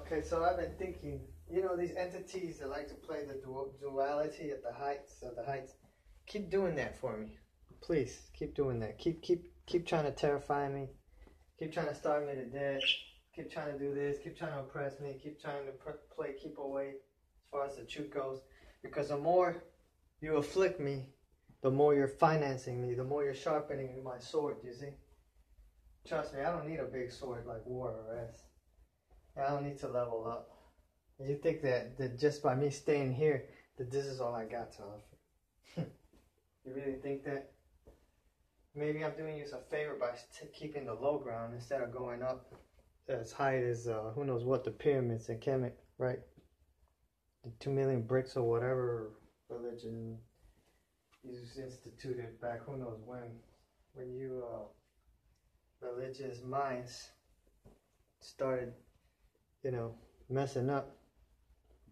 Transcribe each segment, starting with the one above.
Okay, so I've been thinking, you know, these entities that like to play the duality at the heights of the heights. Keep doing that for me, please. Keep doing that. Keep trying to terrify me. Keep trying to starve me to death. Keep trying to do this. Keep trying to oppress me. Keep trying to keep away as far as the truth goes. Because the more you afflict me, the more you're financing me. The more you're sharpening my sword. You see? Trust me, I don't need a big sword like war or S. I don't need to level up. You think that just by me staying here, that this is all I got to offer? You really think that? Maybe I'm doing you a favor by keeping the low ground instead of going up as high as who knows what, the pyramids in Kemet, right? The 2 million bricks or whatever religion is instituted back who knows when you religious minds started, you know, messing up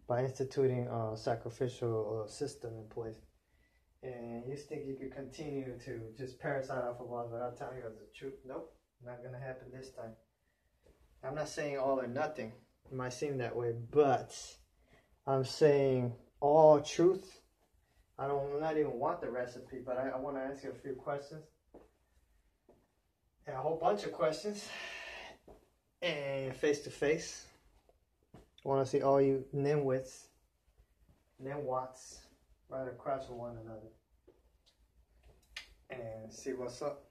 by instituting a sacrificial system in place. And you think you could continue to just parasite off of us without telling us the truth? Nope, not gonna happen this time. I'm not saying all or nothing. It might seem that way, but I'm saying all truth. I not even want the recipe, but I want to ask you a few questions. And a whole bunch of questions. And face to face. I want to see all you nimwits, nimwats, right across from one another. And see what's up,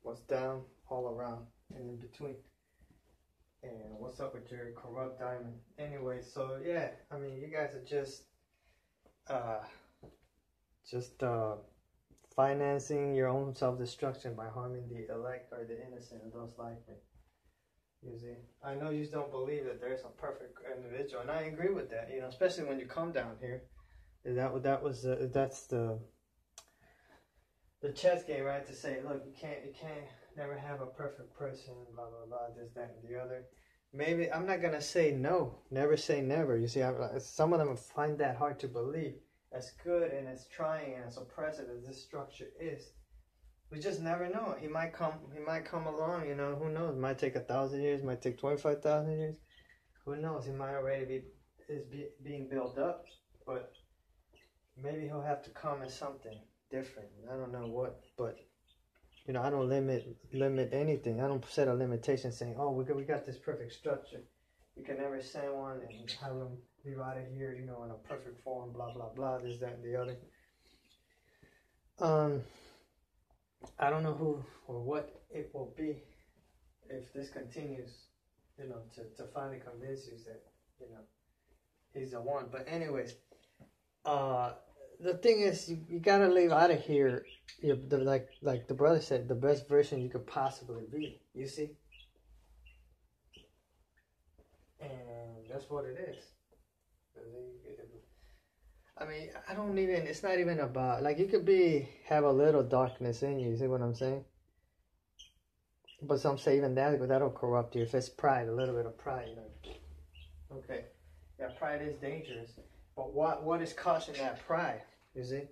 what's down, all around, and in between. And what's up with your corrupt diamond. Anyway, so yeah, I mean, you guys are just financing your own self-destruction by harming the elect or the innocent and those like me. You see, I know you don't believe that there's a perfect individual, and I agree with that. You know, especially when you come down here, that's the chess game, right? To say, look, you can't never have a perfect person, blah blah blah, this, that, and the other. Maybe I'm not gonna say no, never say never. You see, some of them find that hard to believe. As good and as trying and as oppressive as this structure is, we just never know. He might come along, you know, who knows? It might take 1,000 years, might take 25,000 years. Who knows? He might already being built up, but maybe he'll have to come as something different. I don't know what, but you know, I don't limit anything. I don't set a limitation saying, oh, we got this perfect structure. You can never send one and have them leave out of here, you know, in a perfect form, blah blah blah, this, that, and the other. I don't know who or what it will be if this continues, you know, to finally convince you that, you know, he's the one. But anyways, the thing is, you gotta leave out of here, like the brother said, the best version you could possibly be. You see, and that's what it is. I mean, it's not even about, like, you could have a little darkness in you see what I'm saying? But some say even that'll corrupt you. If it's pride, a little bit of pride, you know. Okay, yeah, pride is dangerous. But what is causing that pride, you see?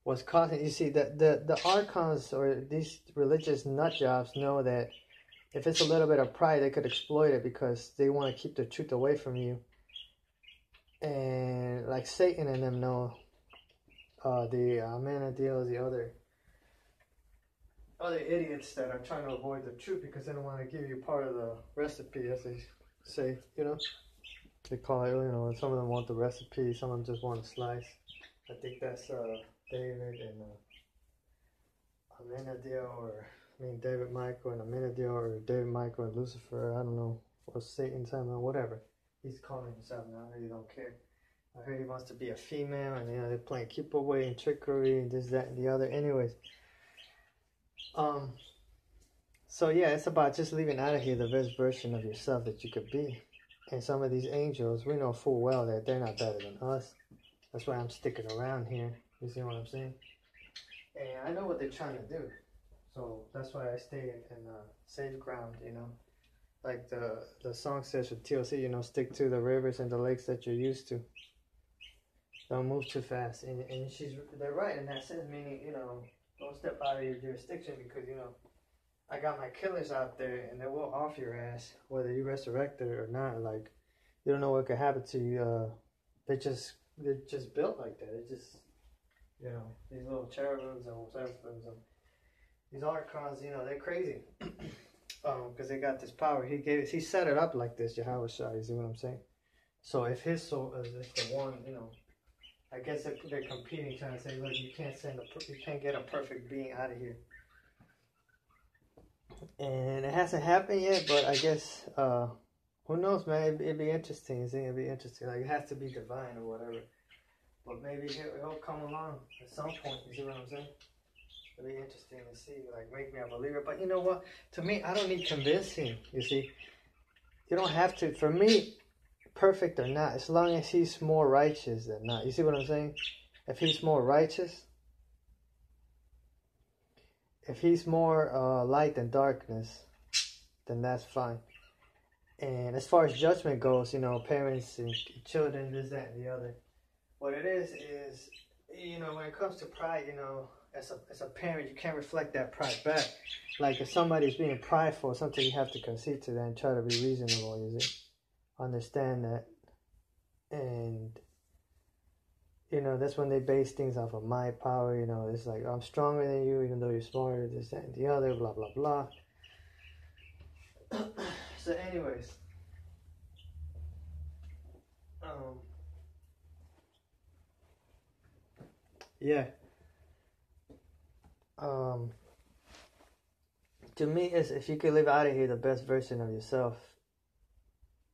What's causing, you see, the archons or these religious nut jobs know that if it's a little bit of pride, they could exploit it because they want to keep the truth away from you. And like Satan and them know, the Amenadiels, the other idiots that are trying to avoid the truth because they don't want to give you part of the recipe, as they say, you know. They call it, you know, some of them want the recipe, some of them just want a slice. I think that's David and David Michael and Amenadiel, or David Michael and Lucifer, I don't know, or Satan, whatever he's calling himself now. I really don't care. I heard he wants to be a female, and you know, they're playing keep away and trickery and this, that, and the other. Anyways, so yeah, it's about just leaving out of here the best version of yourself that you could be. And some of these angels, we know full well that they're not better than us. That's why I'm sticking around here. You see what I'm saying? And I know what they're trying to do. So that's why I stay in safe ground, you know. Like the song says with TLC, you know, stick to the rivers and the lakes that you're used to. Don't move too fast. And they're right in that sense, meaning, you know, don't step out of your jurisdiction because, you know, I got my killers out there and they will off your ass, whether you resurrect it or not. Like, You don't know what could happen to you. They're just built like that. They're just, you know, these little cherubims and seraphims and these archons, you know, they're crazy. Because they got this power. He set it up like this, Yahweh Shai, you see what I'm saying? So if his soul is the one, you know, I guess they're competing, trying to say, look, you can't get a perfect being out of here. And it hasn't happened yet, but I guess, who knows, man? It'd be interesting. You see, it'd be interesting. Like, it has to be divine or whatever. But maybe it'll come along at some point. You see what I'm saying? It'll be interesting to see. Like, make me a believer. But you know what? To me, I don't need convincing. You see, you don't have to. For me, perfect or not, as long as he's more righteous than not. You see what I'm saying? If he's more righteous, if he's more light than darkness, then that's fine. And as far as judgment goes, you know, parents and children, this, that, and the other. What it is, you know, when it comes to pride, you know, as a parent, you can't reflect that pride back. Like if somebody's being prideful, something you have to concede to them and try to be reasonable, you see. Understand that. And, you know, that's when they base things off of my power, you know. It's like, I'm stronger than you, even though you're smarter, this, that, and the other, blah, blah, blah. So anyways, yeah, to me, is if you could live out of here the best version of yourself,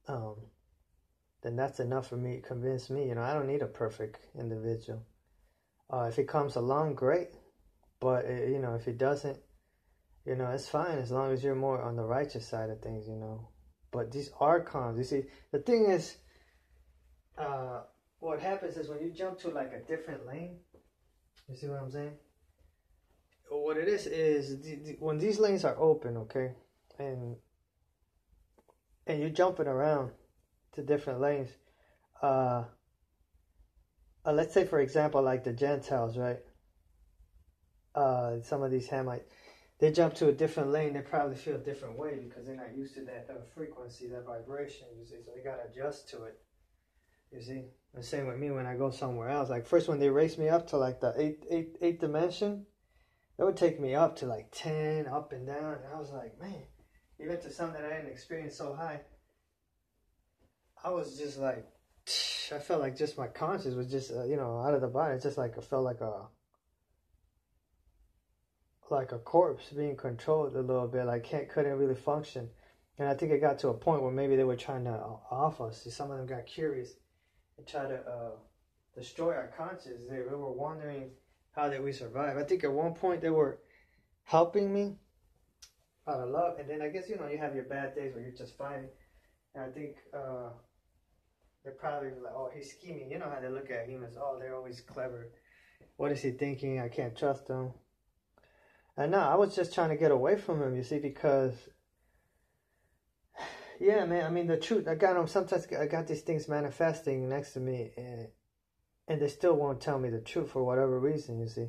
then that's enough for me, convince me, you know. I don't need a perfect individual. If it comes along, great, but you know, if it doesn't, you know, it's fine as long as you're more on the righteous side of things, you know. But these archons, you see, the thing is, what happens is when you jump to like a different lane, you see what I'm saying? What it is when these lanes are open, okay, and you're jumping around to different lanes, let's say for example, like the Gentiles, right? Some of these Hamites, they jump to a different lane, they probably feel a different way because they're not used to that frequency, that vibration, you see, so they got to adjust to it, you see. The same with me when I go somewhere else. Like first when they raised me up to like the eighth dimension, it would take me up to like 10, up and down, and I was like, man, even to something that I didn't experience so high, I was just like, I felt like just my conscience was just, you know, out of the body. It's just like, I felt like a corpse being controlled a little bit, like couldn't really function. And I think it got to a point where maybe they were trying to off us. See, some of them got curious and tried to destroy our conscience. They were wondering how did we survive. I think at one point they were helping me out of love, and then I guess, you know, you have your bad days where you're just fighting. And I think they're probably like, oh, he's scheming. You know how they look at humans. Oh, they're always clever. What is he thinking? I can't trust him. And no, I was just trying to get away from him, you see, because, yeah, man, I mean, the truth, sometimes I got these things manifesting next to me, and they still won't tell me the truth for whatever reason, you see.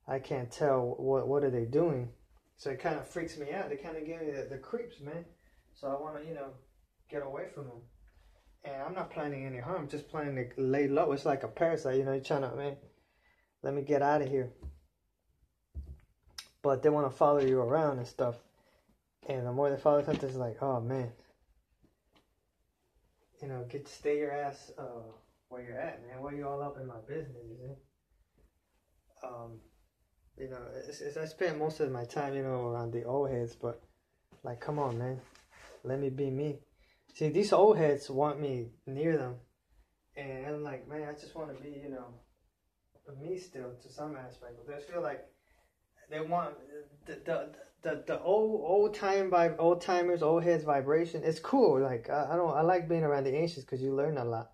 I can't tell what are they doing. So it kind of freaks me out. They kind of give me the creeps, man. So I want to, you know, get away from them. And I'm not planning any harm, just planning to lay low. It's like a parasite, you know, you're trying to, man, let me get out of here. But they want to follow you around and stuff. And the more they follow something, it's like, oh, man. You know, stay your ass where you're at, man. Why are you all up in my business, you see? You know, I spend most of my time, you know, around the old heads, but, like, come on, man. Let me be me. See, these old heads want me near them. And I'm like, man, I just want to be, you know, me still to some aspect. But they feel like they want the old timers, old heads vibration. It's cool. Like I like being around the ancients because you learn a lot.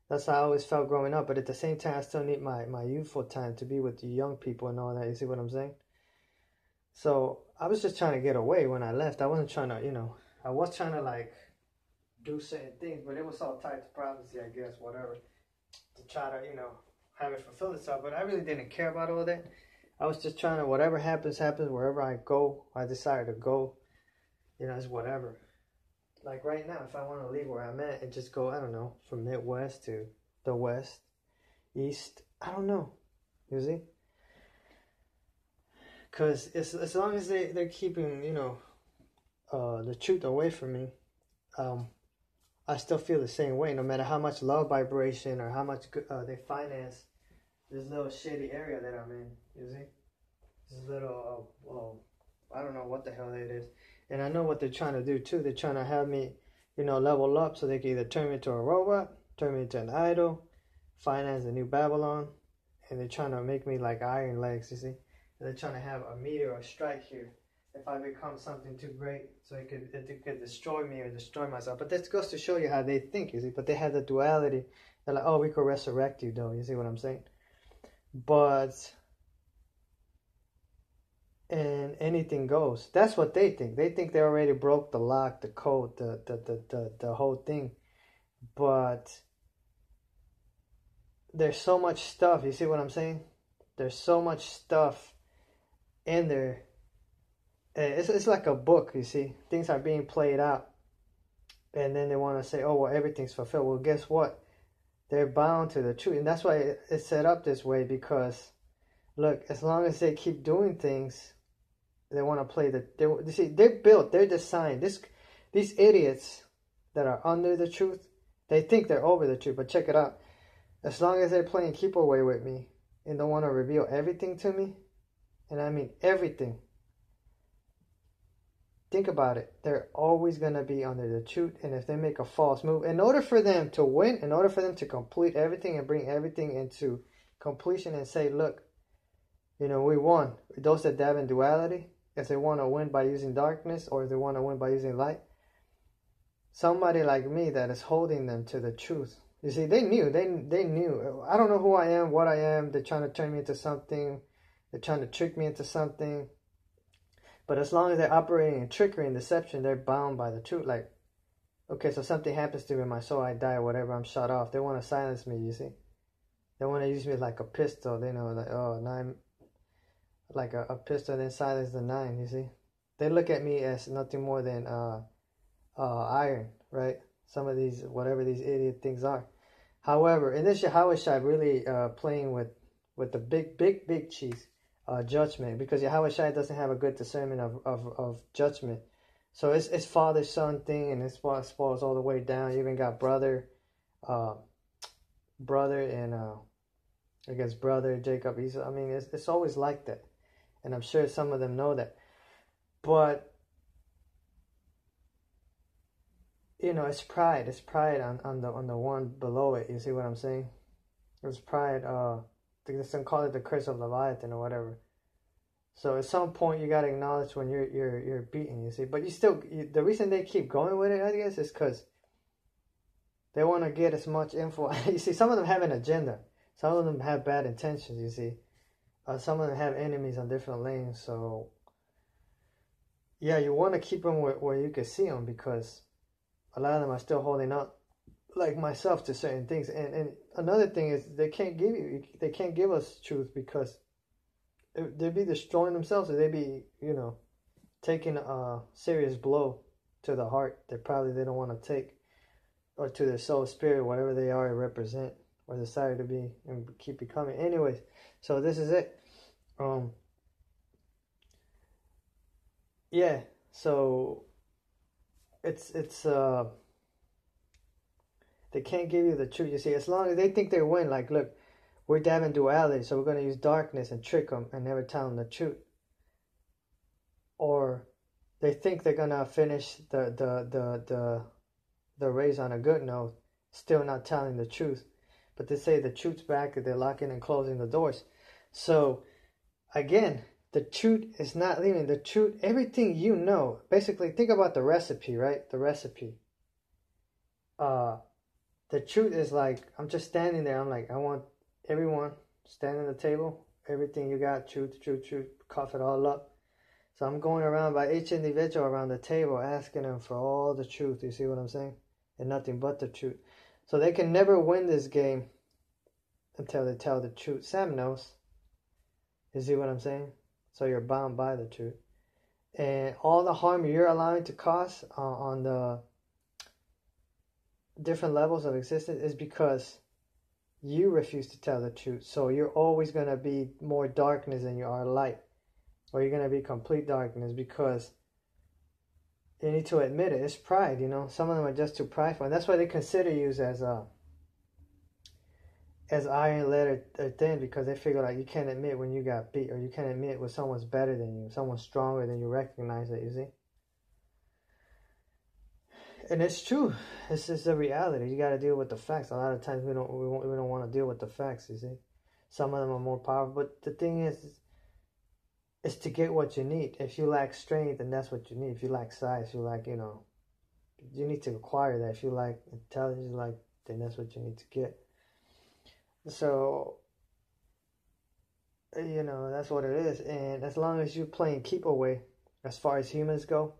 That's how I always felt growing up. But at the same time, I still need my youthful time to be with the young people and all that. You see what I'm saying? So I was just trying to get away when I left. I wasn't trying to, you know, I was trying to like do certain things, but it was all tied to prophecy, I guess, whatever, to try to, you know, have it fulfill itself. But I really didn't care about all that. I was just trying to, whatever happens, wherever I go, I decided to go, you know, it's whatever. Like right now, if I want to leave where I'm at and just go, I don't know, from Midwest to the West, East, I don't know. You see? Because as long as they're keeping, the truth away from me, I still feel the same way, no matter how much love vibration or how much they finance this little shady area that I'm in. You see? This little, I don't know what the hell it is. And I know what they're trying to do too. They're trying to have me, level up so they can either turn me into a robot, turn me into an idol, finance the new Babylon, and they're trying to make me like Iron Legs, you see? And they're trying to have a meteor strike here if I become something too great, so it could destroy me or destroy myself. But this goes to show you how they think, you see? But they have the duality. They're like, oh, we could resurrect you, though. You see what I'm saying? But... and anything goes. That's what they think. They think they already broke the lock, the code, the whole thing. But there's so much stuff. You see what I'm saying? There's so much stuff in there. It's like a book, you see. Things are being played out. And then they want to say, oh, well, everything's fulfilled. Well, guess what? They're bound to the truth. And that's why it's set up this way, because, look, as long as they keep doing things, they want to play you see, they're designed. These idiots that are under the truth, they think they're over the truth. But check it out. As long as they're playing keep away with me and don't want to reveal everything to me, and I mean everything, think about it. They're always going to be under the truth. And if they make a false move, in order for them to win, in order for them to complete everything and bring everything into completion and say, look, we won. Those that dab in duality, if they want to win by using darkness or if they want to win by using light, somebody like me that is holding them to the truth. You see, they knew. They knew. I don't know who I am, what I am. They're trying to turn me into something. They're trying to trick me into something. But as long as they're operating in trickery and deception, they're bound by the truth. Like, okay, so something happens to me, my soul, I die or whatever, I'm shot off. They want to silence me, you see. They want to use me like a pistol. They know, like, oh, now I'm like a pistol, then silence the 9, you see. They look at me as nothing more than iron, right? Some of these, whatever these idiot things are. However, in this Yahushua really playing with the big cheese, judgment, because Yahushua doesn't have a good discernment of judgment. So it's father-son thing, and it spoils all the way down. You even got brother and I guess brother, Jacob, Esau. I mean, it's always like that. And I'm sure some of them know that. But, it's pride. It's pride on the one below it. You see what I'm saying? It's pride. They call it the curse of Leviathan or whatever. So at some point you got to acknowledge when you're beaten, you see. But the reason they keep going with it, I guess, is because they want to get as much info. You see, some of them have an agenda. Some of them have bad intentions, you see. Some of them have enemies on different lanes. So, yeah, you want to keep them where you can see them, because a lot of them are still holding up, like myself, to certain things. And another thing is they can't give us truth, because they'd be destroying themselves, or they'd be, taking a serious blow to the heart that probably they don't want to take, or to their soul, spirit, whatever they are represent or desire to be and keep becoming. Anyways, so this is it. Yeah, so it's they can't give you the truth. You see, as long as they think they win, like, look, we're dabbing duality, so we're going to use darkness and trick them and never tell them the truth. Or they think they're going to finish the race on a good note, still not telling the truth. But they say the truth's back, that they're locking and closing the doors. So, again, the truth is not leaving. The truth, everything you know, basically, think about the recipe, right? The recipe. The truth is like, I'm just standing there. I'm like, I want everyone standing at the table. Everything you got, truth, cough it all up. So I'm going around by each individual around the table, asking them for all the truth. You see what I'm saying? And nothing but the truth. So they can never win this game until they tell the truth. Sam knows. You see what I'm saying? So you're bound by the truth. And all the harm you're allowing to cause on the different levels of existence is because you refuse to tell the truth. So you're always going to be more darkness than you are light, or you're going to be complete darkness because you need to admit it. It's pride, you know. Some of them are just too prideful, and that's why they consider you as iron lead or thin, because they figure like you can't admit when you got beat, or you can't admit when someone's better than you, someone's stronger than you. Recognize it, you see. And it's true. It's just the reality. You got to deal with the facts. A lot of times we don't want to deal with the facts. You see, some of them are more powerful. But the thing is to get what you need. If you lack strength, then that's what you need. If you lack size, you lack, you need to acquire that. If you lack intelligence, then that's what you need to get. So, that's what it is. And as long as you're playing keep away, as far as humans go,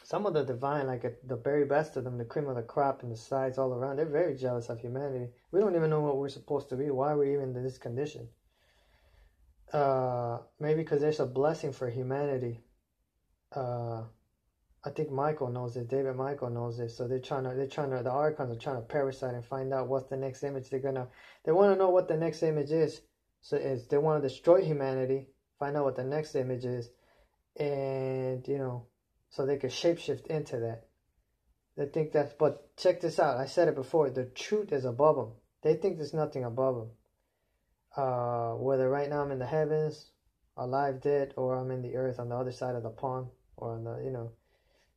some of the divine, like the very best of them, the cream of the crop and the sides all around, they're very jealous of humanity. We don't even know what we're supposed to be. Why are we even in this condition? Maybe because there's a blessing for humanity. I think Michael knows this. David Michael knows this. So the Archons are trying to parasite and find out what's the next image they want to know what the next image is. So they want to destroy humanity, find out what the next image is, and, so they can shapeshift into that. They think that's, but check this out. I said it before. The truth is above them. They think there's nothing above them. Whether right now I'm in the heavens, alive, dead, or I'm in the earth on the other side of the pond, or on the,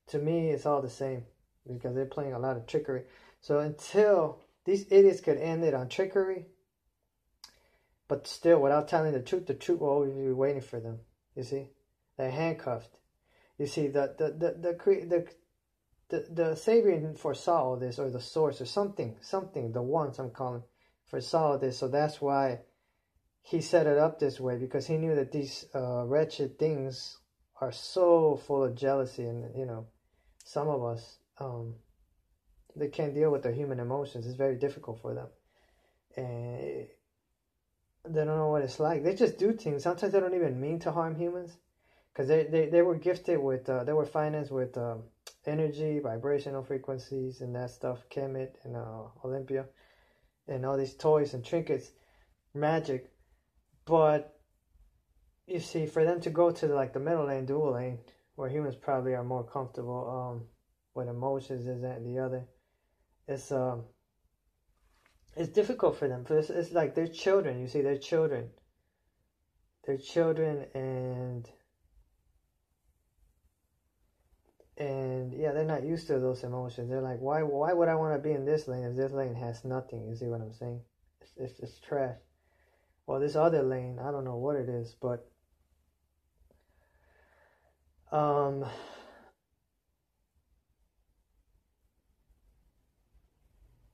to me, it's all the same because they're playing a lot of trickery. So until these idiots could end it on trickery, but still without telling the truth will always be waiting for them. You see, they're handcuffed. You see, the Savior foresaw all this, or the source, or something, the ones I'm calling, foresaw all this. So that's why he set it up this way, because he knew that these wretched things are so full of jealousy, and some of us, they can't deal with their human emotions. It's very difficult for them, and they don't know what it's like. They just do things. Sometimes they don't even mean to harm humans, because they were gifted with, they were financed with energy, vibrational frequencies, and that stuff, Kemet and Olympia, and all these toys and trinkets, magic. But you see, for them to go to the middle lane, dual lane, where humans probably are more comfortable with emotions, is that and the other, it's difficult for them. It's like they're children. You see, they're children. They're children, and yeah, they're not used to those emotions. They're like, why would I want to be in this lane if this lane has nothing? You see what I'm saying? It's trash. Well, this other lane, I don't know what it is, but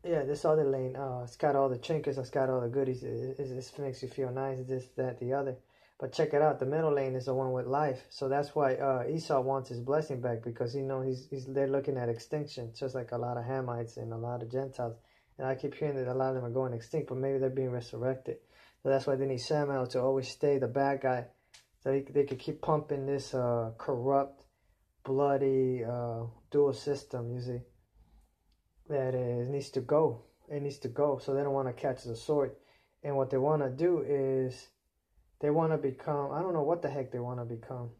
yeah, this other lane, it's got all the trinkets, it's got all the goodies, it makes you feel nice, this, that, the other. But check it out, the middle lane is the one with life. So that's why Esau wants his blessing back, because they're looking at extinction, just like a lot of Hamites and a lot of Gentiles. And I keep hearing that a lot of them are going extinct, but maybe they're being resurrected. So that's why they need Samuel to always stay the bad guy, so they could keep pumping this corrupt, bloody dual system, you see. That it needs to go. It needs to go. So they don't want to catch the sword. And what they want to do is they want to become, I don't know what the heck they want to become.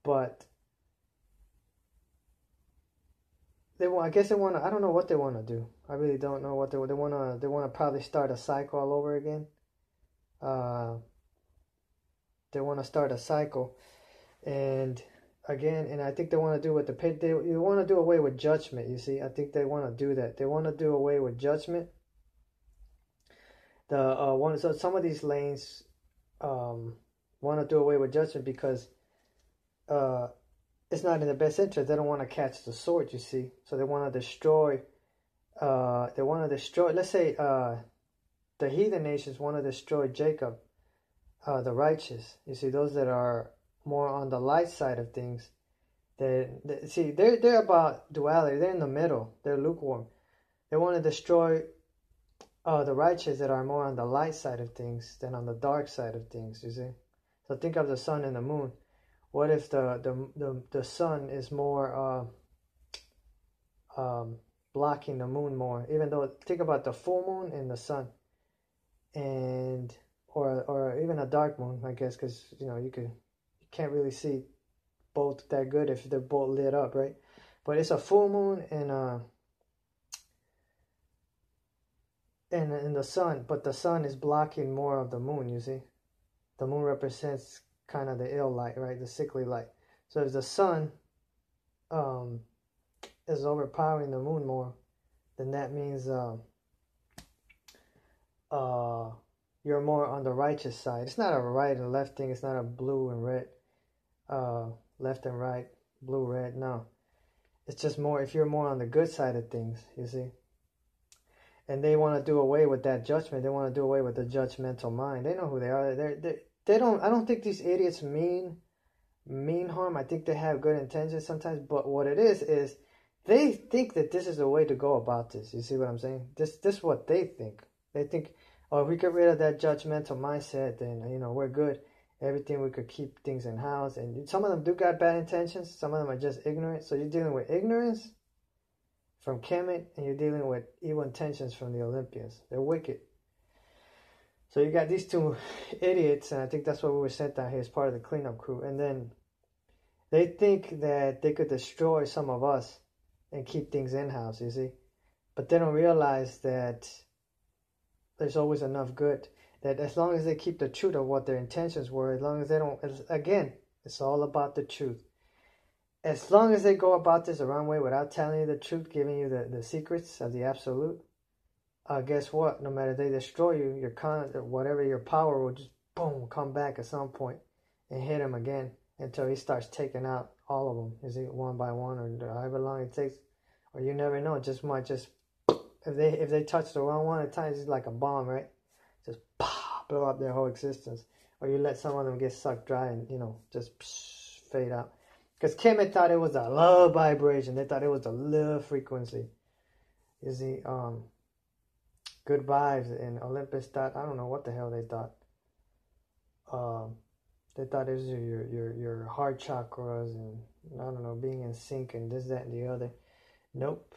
But I guess they want to, I don't know what they want to do. I really don't know what they want to probably start a cycle all over again. They want to start a cycle. And I think they want to do with they want to do away with judgment, you see. I think they want to do that. They want to do away with judgment. So some of these lanes want to do away with judgment because it's not in their best interest. They don't want to catch the sword, you see. So they want to destroy. Let's say the heathen nations want to destroy Jacob, the righteous. You see, those that are more on the light side of things. They're about duality. They're in the middle. They're lukewarm. They want to destroy the righteous that are more on the light side of things than on the dark side of things. You see. So think of the sun and the moon. What if the sun is more blocking the moon more. Even though, think about the full moon and the sun, and or even a dark moon, I guess, because you can't really see both that good if they're both lit up, right? But it's a full moon and the sun, but the sun is blocking more of the moon. You see, the moon represents kind of the ill light, right? The sickly light. So if the sun is overpowering the moon more, then that means you're more on the righteous side. It's not a right and left thing. It's not a blue and red, left and right, blue, red. No, it's just more if you're more on the good side of things. You see. And they want to do away with that judgment. They want to do away with the judgmental mind. They know who they are. They don't. I don't think these idiots mean harm. I think they have good intentions sometimes. But what it is they think that this is the way to go about this. You see what I'm saying? This is what they think. They think, oh, if we get rid of that judgmental mindset, then we're good. Everything, we could keep things in house. And some of them do got bad intentions. Some of them are just ignorant. So you're dealing with ignorance from Kemet, and you're dealing with evil intentions from the Olympians. They're wicked. So you got these two idiots, and I think that's what we were sent out here as part of the cleanup crew. And then they think that they could destroy some of us and keep things in-house, you see. But they don't realize that there's always enough good. That as long as they keep the truth of what their intentions were, as long as they don't, again, it's all about the truth. As long as they go about this the wrong way without telling you the truth, giving you the secrets of the absolute, guess what? No matter they destroy you, whatever your power will just boom come back at some point and hit him again until he starts taking out all of them. Is it one by one or however long it takes? Or you never know. It just might if they touch the wrong one at times, it's like a bomb, right? Just blow up their whole existence. Or you let some of them get sucked dry and just fade out. Because Kemet thought it was a low vibration. They thought it was a low frequency. You see, good vibes. And Olympus thought, I don't know what the hell they thought. They thought it was your heart chakras and, I don't know, being in sync and this, that, and the other. Nope.